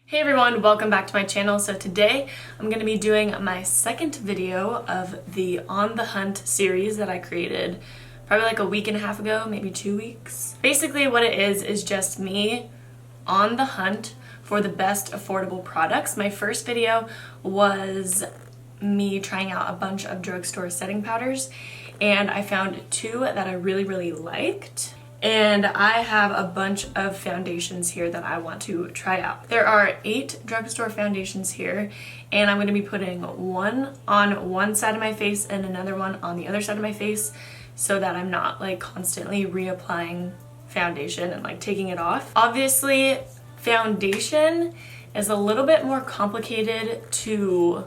Hey everyone, welcome back to my channel. So today I'm going to be doing my second video of the On the Hunt series that I created probably like a week and a half ago, maybe 2 weeks. Basically what it is just me on the hunt for the best affordable products. My first video was me trying out a bunch of drugstore setting powders and I found two that I really liked. And I have a bunch of foundations here that I want to try out. There are 8 drugstore foundations here, and I'm going to be putting one on one side of my face and another one on the other side of my face so that I'm not like constantly reapplying foundation and like taking it off. Obviously, foundation is a little bit more complicated to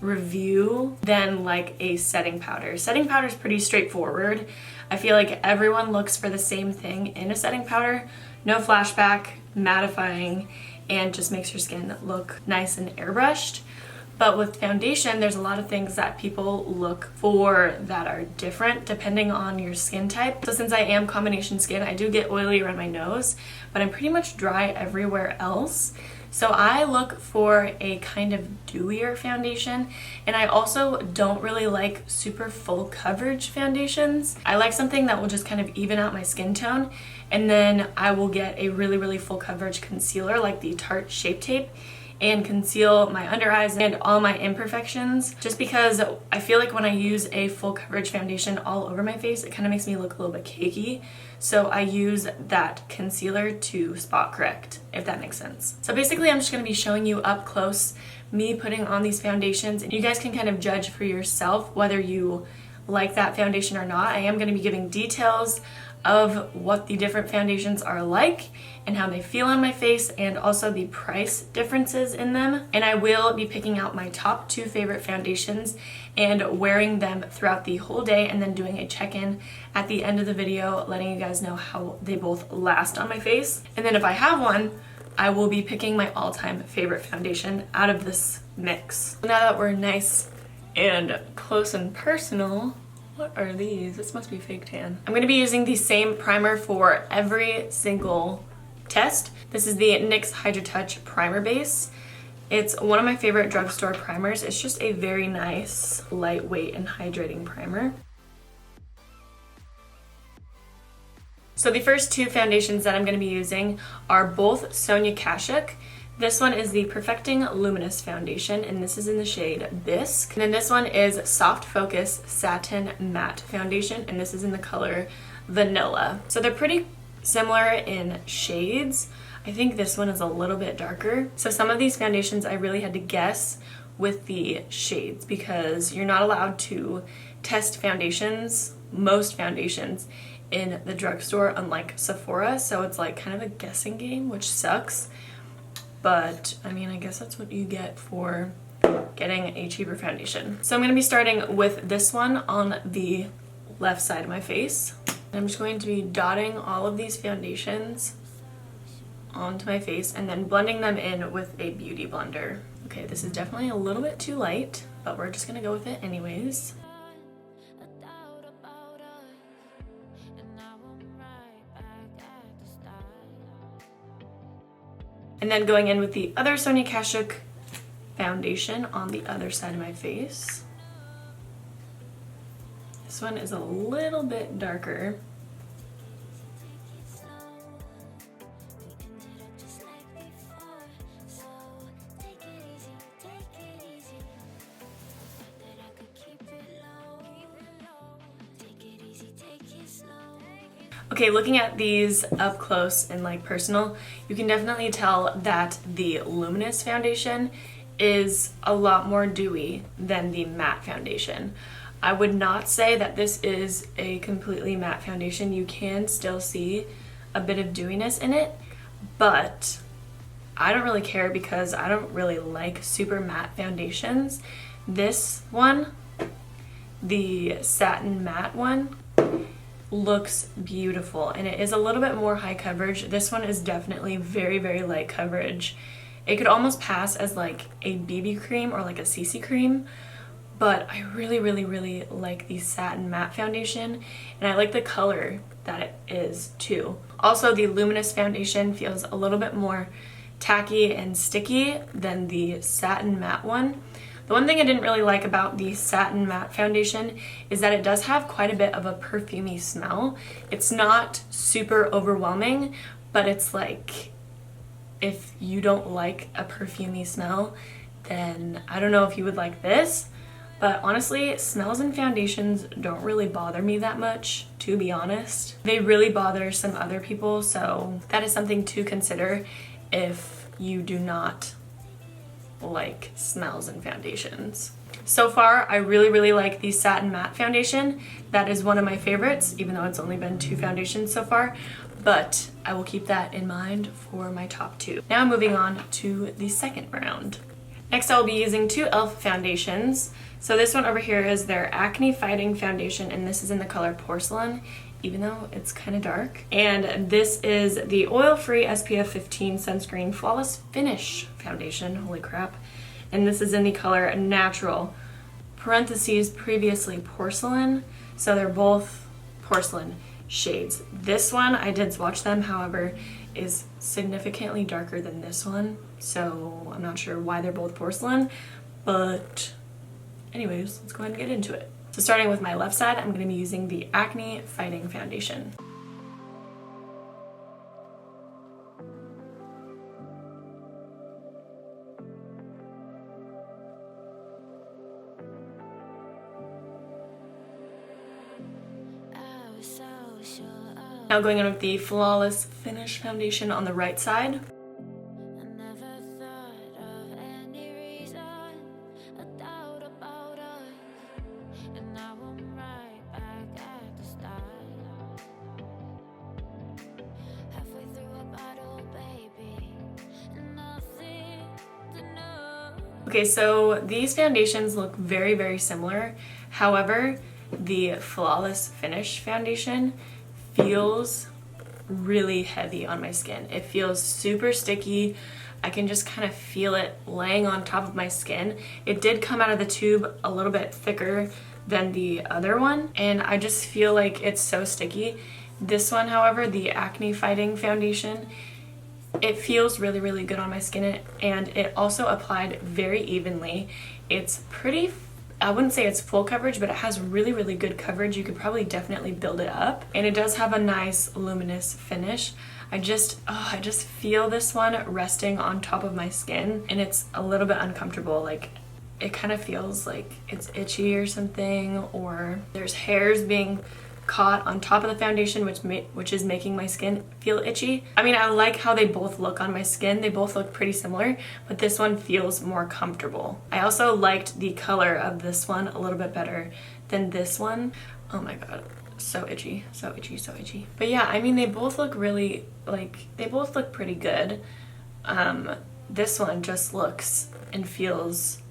review than like a setting powder. Setting powder is pretty straightforward. I feel like everyone looks for the same thing in a setting powder. No flashback, mattifying, and just makes your skin look nice and airbrushed. But with foundation, there's a lot of things that people look for that are different depending on your skin type. So since I am combination skin, I do get oily around my nose, but I'm pretty much dry everywhere else. So I look for a kind of dewier foundation, and I also don't really like super full coverage foundations. I like something that will just kind of even out my skin tone, and then I will get a really full coverage concealer like the Tarte Shape Tape and conceal my under eyes and all my imperfections, just because I feel like when I use a full coverage foundation all over my face, it kind of makes me look a little bit cakey. So I use that concealer to spot correct, if that makes sense. So basically I'm just going to be showing you up close me putting on these foundations, and you guys can kind of judge for yourself whether you like that foundation or not. I am going to be giving details of what the different foundations are like and how they feel on my face, and also the price differences in them. And I will be picking out my top 2 favorite foundations and wearing them throughout the whole day, and then doing a check-in at the end of the video letting you guys know how they both last on my face. And then if I have one, I will be picking my all-time favorite foundation out of this mix. Now that we're nice and close and personal, what are these? This must be fake tan. I'm going to be using the same primer for every single test. This is the NYX Hydra Touch Primer Base. It's one of my favorite drugstore primers. It's just a very nice, lightweight, and hydrating primer. So the first 2 foundations that I'm going to be using are both Sonia Kashuk. This one is the Perfecting Luminous foundation, and this is in the shade Bisque. And then this one is Soft Focus Satin Matte foundation, and this is in the color Vanilla. So they're pretty similar in shades. I think this one is a little bit darker. So some of these foundations I really had to guess with the shades, because you're not allowed to test foundations, most foundations, in the drugstore, unlike Sephora. So it's like kind of a guessing game, which sucks. But I mean, I guess that's what you get for getting a cheaper foundation. So I'm going to be starting with this one on the left side of my face. I'm just going to be dotting all of these foundations onto my face and then blending them in with a beauty blender. Okay, this is definitely a little bit too light, but we're just going to go with it anyways. And then going in with the other Sonia Kashuk foundation on the other side of my face. This one is a little bit darker. Okay, looking at these up close and like personal, you can definitely tell that the Luminous foundation is a lot more dewy than the matte foundation. I would not say that this is a completely matte foundation. You can still see a bit of dewiness in it, but I don't really care because I don't really like super matte foundations. This one, the Satin Matte one, looks beautiful, and it is a little bit more high coverage. This one is definitely very light coverage. It could almost pass as like a BB cream or like a CC cream, but I really like the Satin Matte foundation, and I like the color that it is too. Also, the Luminous foundation feels a little bit more tacky and sticky than the Satin Matte one. The one thing I didn't really like about the Satin Matte foundation is that it does have quite a bit of a perfumey smell. It's not super overwhelming, but it's like, if you don't like a perfumey smell, then I don't know if you would like this. But honestly, smells in foundations don't really bother me that much, to be honest. They really bother some other people, so that is something to consider if you do not like smells in foundations. So far, I really like the Satin Matte foundation. That is one of my favorites, even though it's only been 2 foundations so far, but I will keep that in mind for my top 2. Now moving on to the second round. Next, I will be using 2 e.l.f. foundations. So this one over here is their Acne Fighting Foundation, and this is in the color Porcelain, even though it's kind of dark. And this is the oil-free SPF 15 Sunscreen Flawless Finish Foundation, holy crap. And this is in the color Natural, parentheses, previously Porcelain. So they're both porcelain shades. This one, I did swatch them, however, is significantly darker than this one. So I'm not sure why they're both porcelain, but anyways, let's go ahead and get into it. So starting with my left side, I'm going to be using the Acne Fighting Foundation. Now going in with the Flawless Finish Foundation on the right side. Okay, so these foundations look very similar. However, the Flawless Finish foundation feels really heavy on my skin. It feels super sticky. I can just kind of feel it laying on top of my skin. It did come out of the tube a little bit thicker than the other one, and I just feel like it's so sticky. This one, however, the Acne Fighting Foundation, it feels really good on my skin, and it also applied very evenly. It's pretty, I wouldn't say it's full coverage, but it has really good coverage. You could probably definitely build it up, and it does have a nice luminous finish. I just feel this one resting on top of my skin, and it's a little bit uncomfortable. Like, it kind of feels like it's itchy or something, or there's hairs being caught on top of the foundation, which is making my skin feel itchy. I mean, I like how they both look on my skin. They both look pretty similar, but this one feels more comfortable. I also liked the color of this one a little bit better than this one. Oh my god, so itchy, so itchy. But yeah, I mean, they both look really, like, they both look pretty good. This one just looks and feels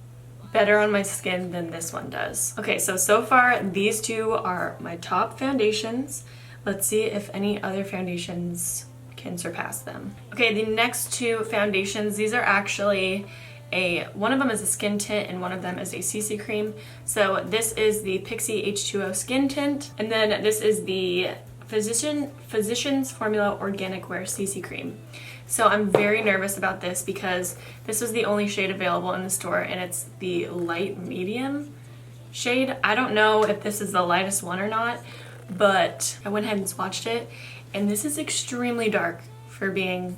better on my skin than this one does. Okay, so far these two are my top foundations. Let's see if any other foundations can surpass them. Okay, the next 2 foundations, these are actually one of them is a skin tint and one of them is a CC cream. So this is the Pixi H2O Skin Tint, and then this is the Physicians Formula Organic Wear CC Cream. So I'm very nervous about this because this was the only shade available in the store, and it's the light medium shade. I don't know if this is the lightest one or not, but I went ahead and swatched it, and this is extremely dark for being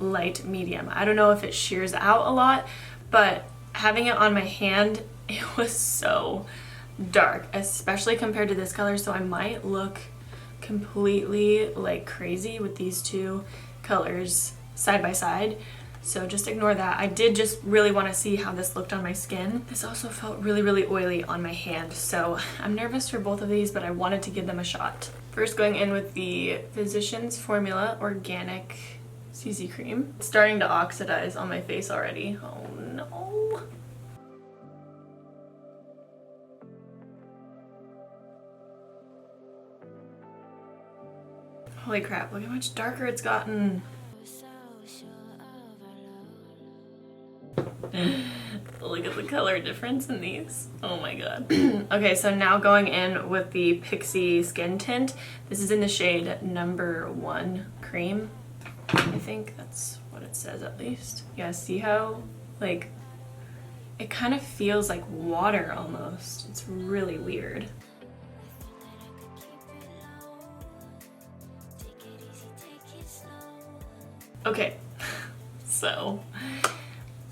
light medium. I don't know if it shears out a lot, but having it on my hand, it was so dark, especially compared to this color, so I might look completely like crazy with these 2 colors side by side, so just ignore that. I did just really want to see how this looked on my skin. This also felt really oily on my hand, so I'm nervous for both of these, but I wanted to give them a shot. First, going in with the Physicians Formula Organic CC Cream. It's starting to oxidize on my face already. Oh no. Holy crap, look how much darker it's gotten. Look at the color difference in these. Oh my god. Okay, so now going in with the Pixi Skin Tint. This is in the shade number 1 Cream. I think that's what it says at least. Yeah, see how, like, it kind of feels like water almost. It's really weird. Okay, so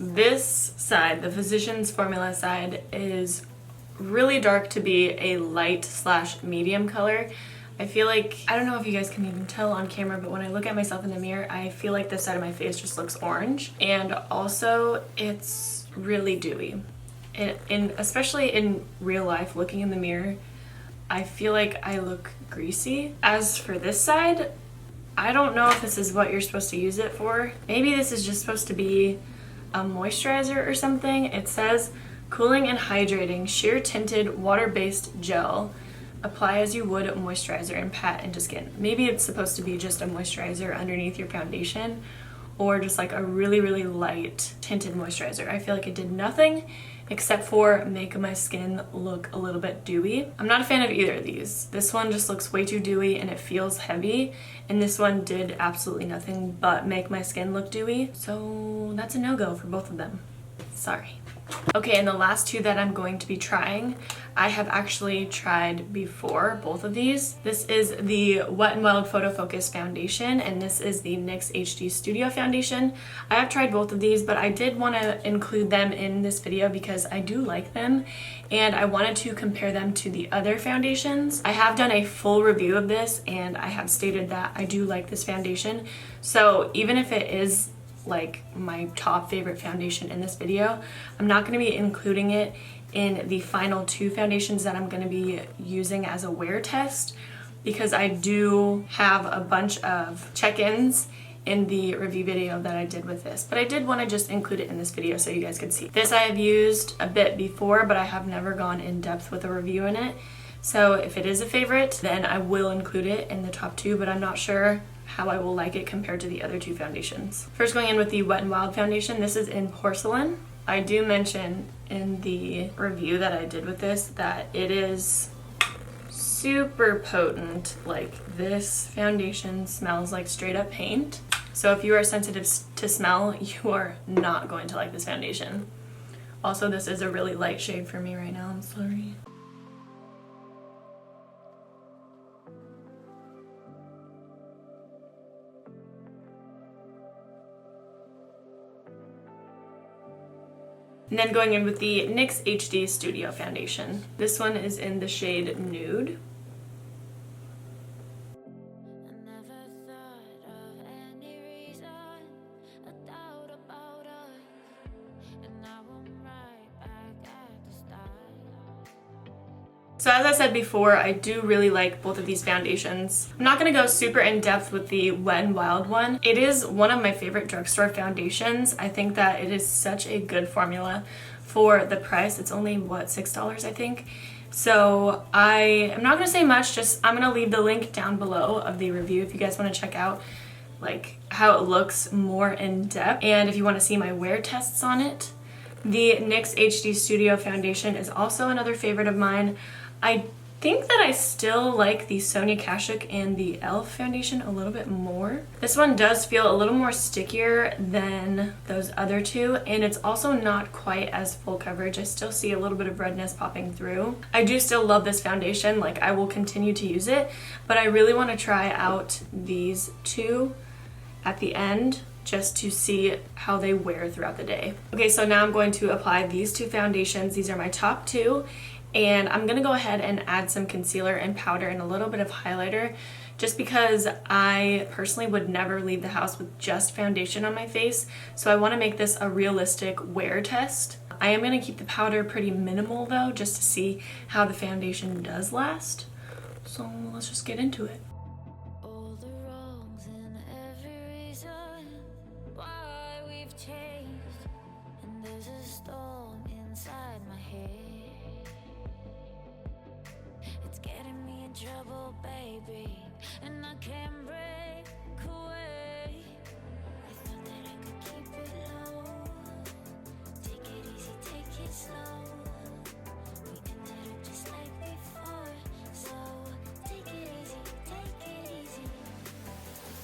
this side, the Physicians Formula side, is really dark to be a light slash medium color. I feel like, I don't know if you guys can even tell on camera, but when I look at myself in the mirror, I feel like this side of my face just looks orange. And also, it's really dewy. Especially in real life, looking in the mirror, I feel like I look greasy. As for this side, I don't know if this is what you're supposed to use it for. Maybe this is just supposed to be a moisturizer or something. It says cooling and hydrating sheer tinted water-based gel. Apply as you would a moisturizer and pat into skin. Maybe it's supposed to be just a moisturizer underneath your foundation, or just like a really, really light tinted moisturizer. I feel like it did nothing except for make my skin look a little bit dewy. I'm not a fan of either of these. This one just looks way too dewy and it feels heavy, and this one did absolutely nothing but make my skin look dewy. So that's a no-go for both of them. Sorry. Okay, and the last two that I'm going to be trying, I have actually tried before, both of these. This is the Wet n Wild Photo Focus Foundation, and this is the NYX HD Studio Foundation. I have tried both of these, but I did want to include them in this video because I do like them, and I wanted to compare them to the other foundations. I have done a full review of this, and I have stated that I do like this foundation. So even if it is like my top favorite foundation in this video, I'm not going to be including it in the final two foundations that I'm going to be using as a wear test, because I do have a bunch of check-ins in the review video that I did with this, but I did want to just include it in this video so you guys could see. This I have used a bit before, but I have never gone in depth with a review in it. So if it is a favorite, then I will include it in the top two, but I'm not sure how I will like it compared to the other two foundations. First, going in with the Wet n Wild foundation, this is in Porcelain. I do mention in the review that I did with this that it is super potent. Like, this foundation smells like straight up paint. So if you are sensitive to smell, you are not going to like this foundation. Also, this is a really light shade for me right now, I'm sorry. And then going in with the NYX HD Studio Foundation. This one is in the shade Nude. So as I said before, I do really like both of these foundations. I'm not going to go super in depth with the Wet n Wild one. It is one of my favorite drugstore foundations. I think that it is such a good formula for the price. It's only, what, $6 I think? So I am not going to say much, just I'm going to leave the link down below of the review if you guys want to check out like how it looks more in depth, and if you want to see my wear tests on it. The NYX HD Studio Foundation is also another favorite of mine. I think that I still like the Sonia Kashuk and the e.l.f. foundation a little bit more. This one does feel a little more stickier than those other two, and it's also not quite as full coverage. I still see a little bit of redness popping through. I do still love this foundation, like I will continue to use it, but I really want to try out these two at the end just to see how they wear throughout the day. Okay, so now I'm going to apply these two foundations. These are my top two. And I'm gonna go ahead and add some concealer and powder and a little bit of highlighter, just because I personally would never leave the house with just foundation on my face. So I wanna make this a realistic wear test. I am gonna keep the powder pretty minimal though, just to see how the foundation does last. So let's just get into it. Trouble, baby, and I can't break away. I thought that I could keep it low. Take it easy, take it slow. We ended up just like before, so take it easy, take it easy. I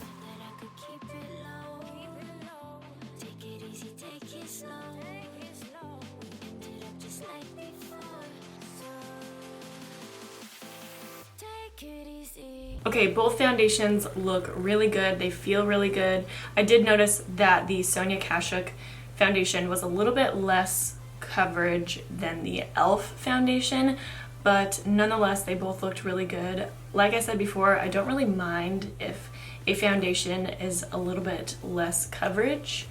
thought that I could keep it low. Okay, both foundations look really good. They feel really good. I did notice that the Sonia Kashuk foundation was a little bit less coverage than the e.l.f. foundation, but nonetheless, they both looked really good. Like I said before, I don't really mind if a foundation is a little bit less coverage,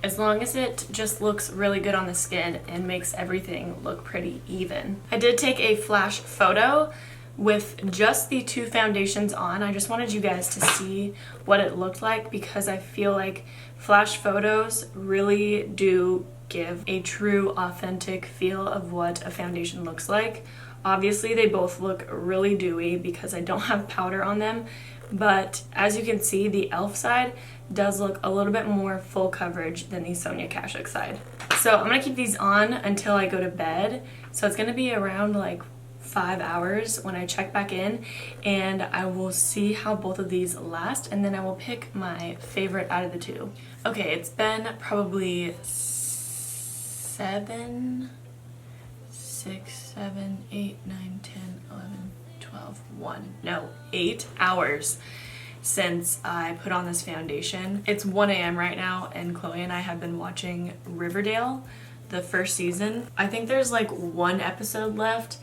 as long as it just looks really good on the skin and makes everything look pretty even. I did take a flash photo with just the two foundations on. I just wanted you guys to see what it looked like, because I feel like flash photos really do give a true authentic feel of what a foundation looks like. Obviously they both look really dewy because I don't have powder on them, but as you can see, the e.l.f. side does look a little bit more full coverage than the Sonia Kashuk side. So I'm gonna keep these on until I go to bed. So it's gonna be around like 5 hours when I check back in, and I will see how both of these last, and then I will pick my favorite out of the two. Okay, it's been probably 7, 6, 7, 8, 9, 10, 11, 12, 8 hours since I put on this foundation. It's 1 a.m. right now, and Chloe and I have been watching Riverdale, the first season. I think there's like 1 episode left,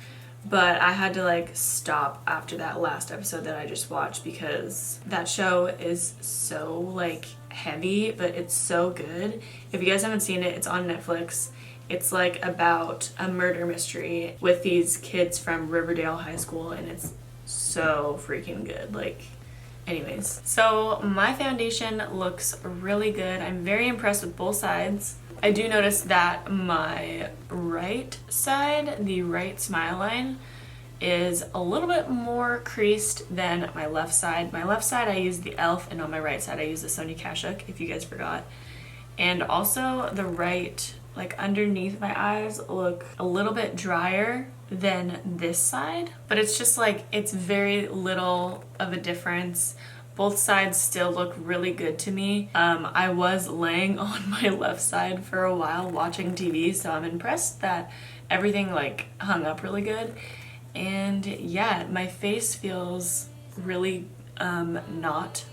but I had to like stop after that last episode that I just watched because that show is so like heavy, but it's so good. If you guys haven't seen it, it's on Netflix. It's like about a murder mystery with these kids from Riverdale High School, and it's so freaking good. Like, anyways, so my foundation looks really good. I'm very impressed with both sides. I do notice that my right side, the right smile line, is a little bit more creased than my left side. My left side I use the e.l.f. and on my right side I use the Sonia Kashuk, if you guys forgot. And also the right, like underneath my eyes, look a little bit drier than this side, but it's just like, it's very little of a difference. Both sides still look really good to me. I was laying on my left side for a while watching TV, so I'm impressed that everything like hung up really good. And yeah, my face feels really not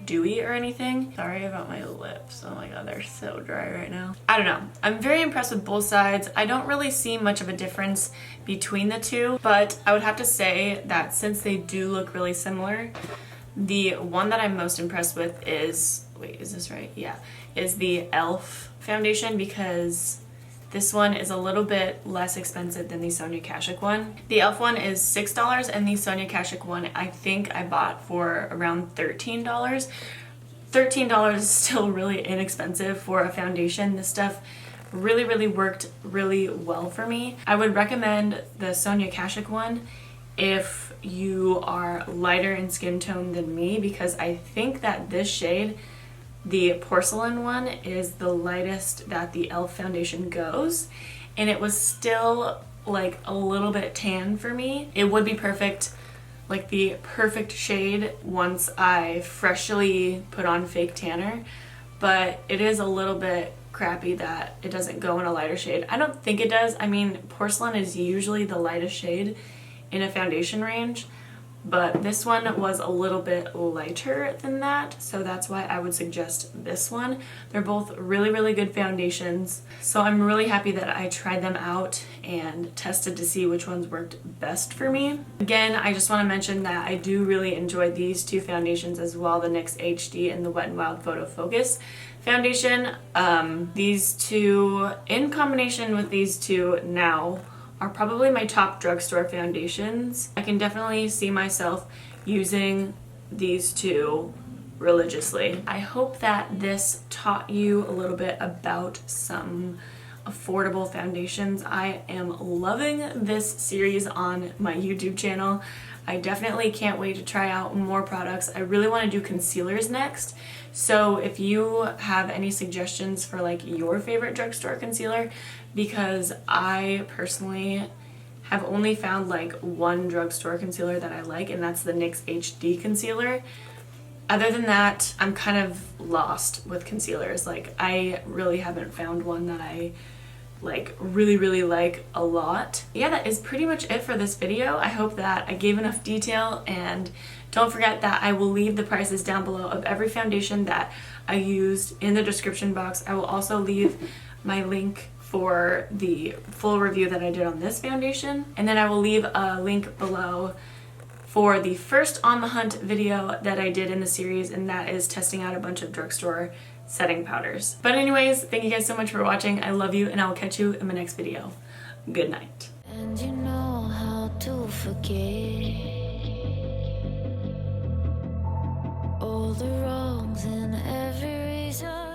dewy or anything. Sorry about my lips. Oh my god, they're so dry right now. I don't know. I'm very impressed with both sides. I don't really see much of a difference between the two, but I would have to say that since they do look really similar, the one that I'm most impressed with is, wait, is this right? Yeah, is the e.l.f. foundation, because this one is a little bit less expensive than the Sonia Kashuk one. The e.l.f. one is $6, and the Sonia Kashuk one I think I bought for around $13. $13 is still really inexpensive for a foundation. This stuff really worked really well for me. I would recommend the Sonia Kashuk one if you are lighter in skin tone than me, because I think that this shade, the porcelain one, is the lightest that the e.l.f. foundation goes, and it was still like a little bit tan for me. It would be perfect, like the perfect shade once I freshly put on fake tanner, but it is a little bit crappy that it doesn't go in a lighter shade. I don't think it does. I mean, porcelain is usually the lightest shade in a foundation range, but this one was a little bit lighter than that, so that's why I would suggest this one. They're both really good foundations, so I'm really happy that I tried them out and tested to see which ones worked best for me. Again, I just want to mention that I do really enjoy these two foundations as well, the NYX HD and the Wet n Wild Photo Focus foundation. These two, in combination with these two now, are probably my top drugstore foundations. I can definitely see myself using these two religiously. I hope that this taught you a little bit about some affordable foundations. I am loving this series on my YouTube channel. I definitely can't wait to try out more products. I really want to do concealers next. So if you have any suggestions for like your favorite drugstore concealer, because I personally have only found like one drugstore concealer that I like, and that's the NYX HD concealer. Other than that, I'm kind of lost with concealers. Like, I really haven't found one that I like really like a lot. Yeah, that is pretty much it for this video. I hope that I gave enough detail and Don't forget that I will leave the prices down below of every foundation that I used in the description box. I will also leave my link for the full review that I did on this foundation, and then I will leave a link below for the first On the Hunt video that I did in the series, and that is testing out a bunch of drugstore setting powders. But anyways, thank you guys so much for watching. I love you, and I will catch you in my next video. Good night. And you know how to forget all the wrongs and every reason.